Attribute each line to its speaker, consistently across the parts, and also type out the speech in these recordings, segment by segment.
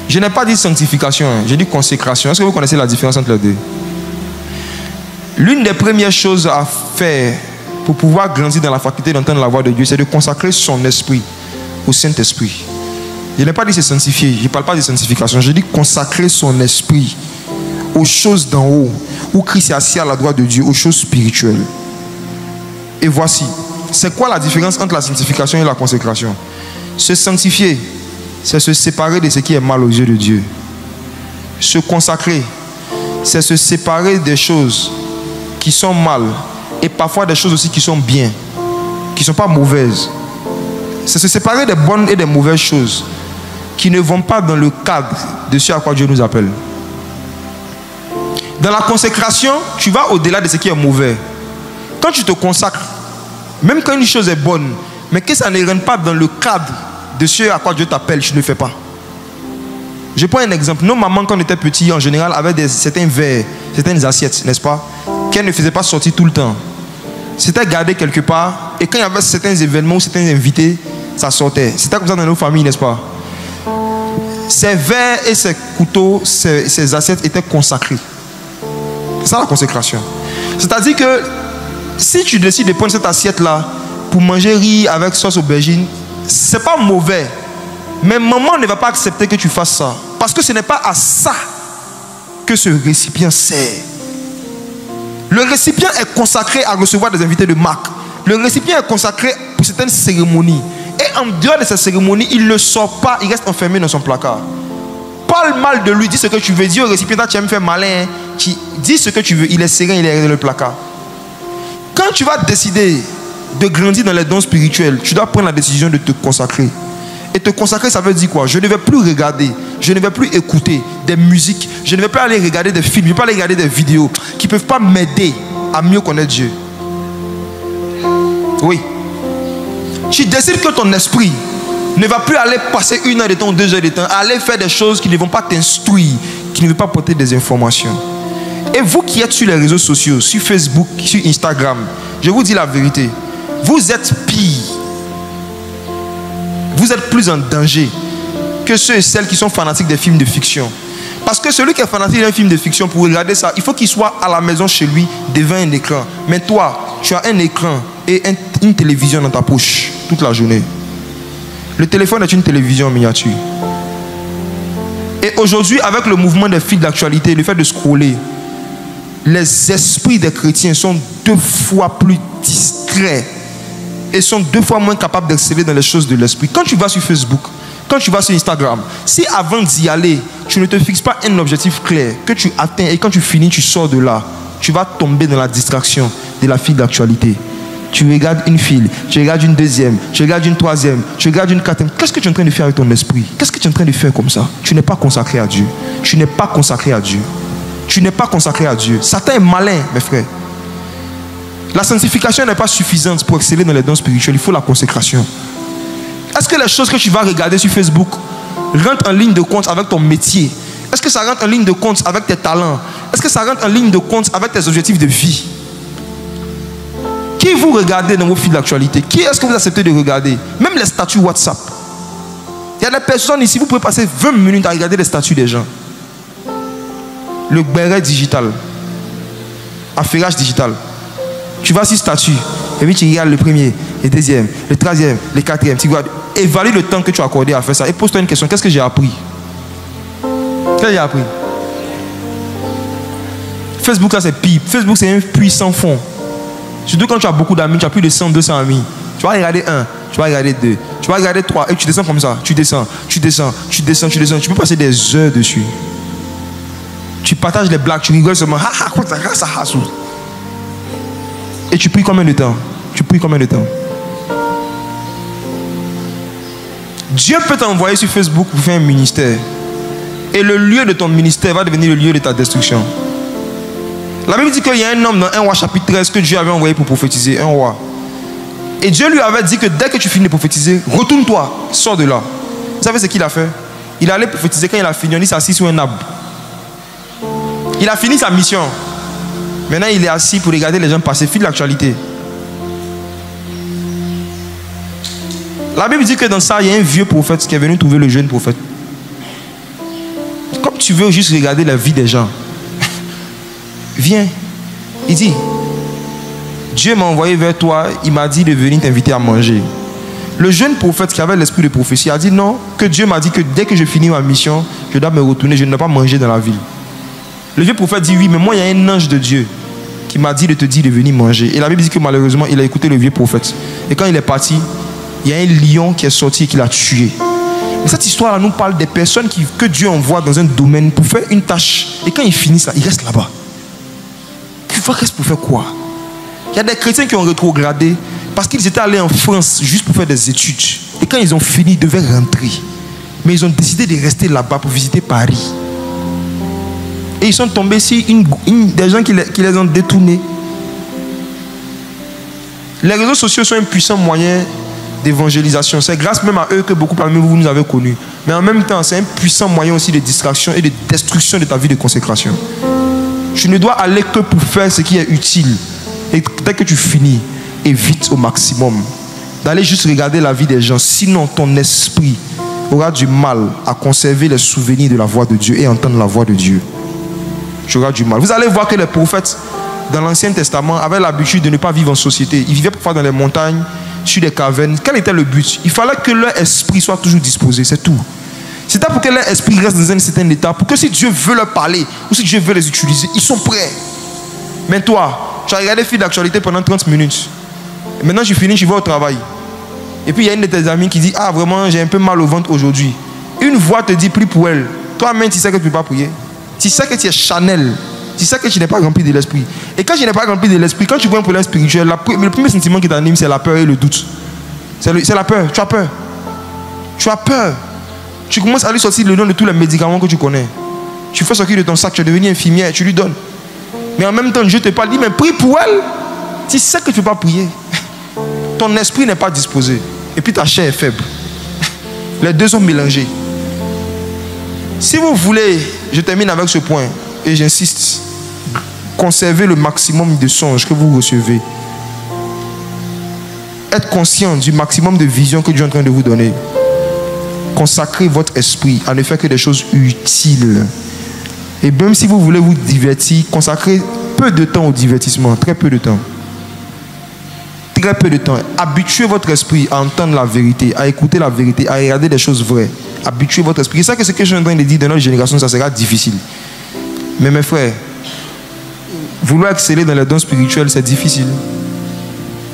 Speaker 1: Je n'ai pas dit sanctification, j'ai dit consécration. Est-ce que vous connaissez la différence entre les deux? L'une des premières choses à faire pour pouvoir grandir dans la faculté d'entendre la voix de Dieu, c'est de consacrer son esprit au Saint-Esprit. Je n'ai pas dit c'est sanctifier, je ne parle pas de sanctification, je dis consacrer son esprit aux choses d'en haut, où Christ est assis à la droite de Dieu, aux choses spirituelles. Et voici, c'est quoi la différence entre la sanctification et la consécration? Se sanctifier, c'est se séparer de ce qui est mal aux yeux de Dieu. Se consacrer, c'est se séparer des choses qui sont mal et parfois des choses aussi qui sont bien, qui ne sont pas mauvaises. C'est se séparer des bonnes et des mauvaises choses qui ne vont pas dans le cadre de ce à quoi Dieu nous appelle. Dans la consécration, tu vas au-delà de ce qui est mauvais. Quand tu te consacres, même quand une chose est bonne, mais que ça ne rentre pas dans le cadre de ce à quoi Dieu t'appelle, tu ne le fais pas. Je prends un exemple. Nos mamans, quand on était petits, en général, avaient certains verres, certaines assiettes, n'est-ce pas, qu'elles ne faisaient pas sortir tout le temps. C'était gardé quelque part. Et quand il y avait certains événements ou certains invités, ça sortait. C'était comme ça dans nos familles, n'est-ce pas? Ces verres et ces couteaux, ces assiettes étaient consacrés. C'est ça la consécration. C'est-à-dire que si tu décides de prendre cette assiette-là pour manger riz avec sauce aubergine, c'est pas mauvais. Mais maman ne va pas accepter que tu fasses ça. Parce que ce n'est pas à ça que ce récipient sert. Le récipient est consacré à recevoir des invités de marque. Le récipient est consacré pour certaines cérémonies. Et en dehors de ces cérémonies, il ne sort pas, il reste enfermé dans son placard. Parle mal de lui, dis ce que tu veux. Dis au récipient, tu vas me faire malin. Dis ce que tu veux, il est serein, il est dans le placard. Quand tu vas décider de grandir dans les dons spirituels, tu dois prendre la décision de te consacrer. Et te consacrer, ça veut dire quoi? Je ne vais plus regarder, je ne vais plus écouter des musiques, je ne vais plus aller regarder des films, je ne vais pas aller regarder des vidéos qui ne peuvent pas m'aider à mieux connaître Dieu. Oui. Tu décides que ton esprit ne va plus aller passer 1 heure de temps ou 2 heures de temps à aller faire des choses qui ne vont pas t'instruire, qui ne vont pas porter des informations. Et vous qui êtes sur les réseaux sociaux, sur Facebook, sur Instagram, je vous dis la vérité, vous êtes pire. Vous êtes plus en danger que ceux et celles qui sont fanatiques des films de fiction. Parce que celui qui est fanatique d'un film de fiction, pour regarder ça, il faut qu'il soit à la maison chez lui, devant un écran. Mais toi, tu as un écran et une télévision dans ta poche toute la journée. Le téléphone est une télévision en miniature. Et aujourd'hui, avec le mouvement des fils d'actualité, le fait de scroller, les esprits des chrétiens sont 2 fois plus distraits et sont 2 fois moins capables d'exceller dans les choses de l'esprit. Quand tu vas sur Facebook, quand tu vas sur Instagram, si avant d'y aller, tu ne te fixes pas un objectif clair, que tu atteins et quand tu finis, tu sors de là, tu vas tomber dans la distraction de la file d'actualité. Tu regardes une file, tu regardes une deuxième, tu regardes une troisième, tu regardes une quatrième. Qu'est-ce que tu es en train de faire avec ton esprit? Qu'est-ce que tu es en train de faire comme ça? Tu n'es pas consacré à Dieu. Tu n'es pas consacré à Dieu. Tu n'es pas consacré à Dieu. Satan est malin, mes frères. La sanctification n'est pas suffisante pour exceller dans les dons spirituels. Il faut la consécration. Est-ce que les choses que tu vas regarder sur Facebook rentrent en ligne de compte avec ton métier? Est-ce que ça rentre en ligne de compte avec tes talents? Est-ce que ça rentre en ligne de compte avec tes objectifs de vie? Qui vous regardez dans vos fils d'actualité? Qui est-ce que vous acceptez de regarder? Même les statuts WhatsApp. Il y a des personnes ici, vous pouvez passer 20 minutes à regarder les statuts des gens. Le béret digital, affairage digital. Tu vas sur statut, et puis tu regardes le premier, le deuxième, le troisième, le quatrième. Tu vas évaluer le temps que tu as accordé à faire ça et pose-toi une question. Qu'est-ce que j'ai appris? Qu'est-ce que j'ai appris? Facebook, ça c'est pire. Facebook, c'est un puits sans fond. Surtout quand tu as beaucoup d'amis, tu as plus de 100, 200 amis. Tu vas regarder 1, tu vas regarder 2, tu vas regarder 3 et tu descends comme ça. Tu descends, tu descends, tu descends, tu descends. Tu peux passer des heures dessus. Tu partages les blagues, tu rigoles seulement. Et tu pries combien de temps? Tu pries combien de temps? Dieu peut t'envoyer sur Facebook pour faire un ministère. Et le lieu de ton ministère va devenir le lieu de ta destruction. La Bible dit qu'il y a un homme dans 1 roi chapitre 13 que Dieu avait envoyé pour prophétiser, un roi. Et Dieu lui avait dit que dès que tu finis de prophétiser, retourne-toi, sors de là. Vous savez ce qu'il a fait? Il allait prophétiser. Quand il a fini, il s'est assis sur un arbre. Il a fini sa mission. Maintenant, il est assis pour regarder les gens passer. Fil d'actualité. La Bible dit que dans ça, il y a un vieux prophète qui est venu trouver le jeune prophète. tu veux juste regarder la vie des gens, viens. Il dit, Dieu m'a envoyé vers toi, il m'a dit de venir t'inviter à manger. Le jeune prophète qui avait l'esprit de prophétie a dit non, que Dieu m'a dit que dès que je finis ma mission, je dois me retourner, je ne dois pas manger dans la ville. Le vieux prophète dit oui, mais moi il y a un ange de Dieu qui m'a dit de te dire de venir manger. Et la Bible dit que malheureusement, il a écouté le vieux prophète. Et quand il est parti, il y a un lion qui est sorti et qui l'a tué. Mais cette histoire-là nous parle des personnes que Dieu envoie dans un domaine pour faire une tâche. Et quand ils finissent là, ils restent là-bas. Tu vas rester pour faire quoi? Il y a des chrétiens qui ont rétrogradé parce qu'ils étaient allés en France juste pour faire des études. Et quand ils ont fini, ils devaient rentrer. Mais ils ont décidé de rester là-bas pour visiter Paris. Et ils sont tombés sur des gens qui les ont détournés. Les réseaux sociaux sont un puissant moyen d'évangélisation. C'est grâce même à eux que beaucoup parmi vous nous avez connus. Mais en même temps, c'est un puissant moyen aussi de distraction et de destruction de ta vie de consécration. Tu ne dois aller que pour faire ce qui est utile. Et dès que tu finis, évite au maximum d'aller juste regarder la vie des gens. Sinon, ton esprit aura du mal à conserver les souvenirs de la voix de Dieu et entendre la voix de Dieu. Tu auras du mal. Vous allez voir que les prophètes dans l'Ancien Testament avaient l'habitude de ne pas vivre en société. Ils vivaient parfois dans les montagnes, sur des cavernes. Quel était le but? Il fallait que leur esprit soit toujours disposé, c'est tout. C'était pour que leur esprit reste dans un certain état, pour que si Dieu veut leur parler ou si Dieu veut les utiliser, ils sont prêts. Mais toi, tu as regardé fil d'actualité pendant 30 minutes. Et maintenant tu finis, tu vas au travail. Et puis il y a une de tes amies qui dit ah vraiment j'ai un peu mal au ventre aujourd'hui. Une voix te dit prie pour elle. Toi-même tu sais que tu ne peux pas prier. Tu sais que tu es Chanel. Tu sais que tu n'es pas rempli de l'esprit. Et quand tu n'es pas rempli de l'esprit, quand tu vois un problème spirituel, le premier sentiment qui t'anime, c'est la peur et le doute. C'est la peur. Tu as peur. Tu as peur. Tu commences à lui sortir le nom de tous les médicaments que tu connais. Tu fais sortir de ton sac, tu es devenu infirmière, tu lui donnes. Mais en même temps, Dieu te parle, dit, mais prie pour elle. Tu sais que tu ne peux pas prier. Ton esprit n'est pas disposé. Et puis ta chair est faible. Les deux sont mélangés. Si vous voulez, je termine avec ce point, et j'insiste, conservez le maximum de songes que vous recevez. Être conscient du maximum de vision que Dieu est en train de vous donner. Consacrez votre esprit à ne faire que des choses utiles. Et même si vous voulez vous divertir, consacrez peu de temps au divertissement, très peu de temps. Très peu de temps. Habituez votre esprit à entendre la vérité, à écouter la vérité, à regarder des choses vraies. Habituez votre esprit. C'est ça que ce que je suis en train de dire dans notre génération, ça sera difficile. Mais mes frères, vouloir exceller dans les dons spirituels, c'est difficile.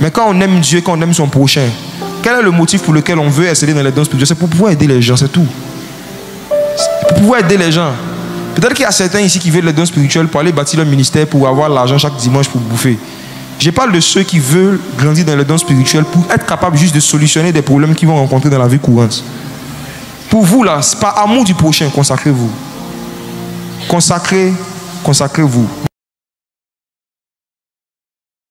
Speaker 1: Mais quand on aime Dieu, quand on aime son prochain, quel est le motif pour lequel on veut exceller dans les dons spirituels? C'est pour pouvoir aider les gens, c'est tout. C'est pour pouvoir aider les gens. Peut-être qu'il y a certains ici qui veulent les dons spirituels pour aller bâtir leur ministère, pour avoir l'argent chaque dimanche pour bouffer. Je parle de ceux qui veulent grandir dans les dons spirituels pour être capables juste de solutionner des problèmes qu'ils vont rencontrer dans la vie courante. Pour vous là, c'est par amour du prochain, consacrez-vous. Consacrez-vous.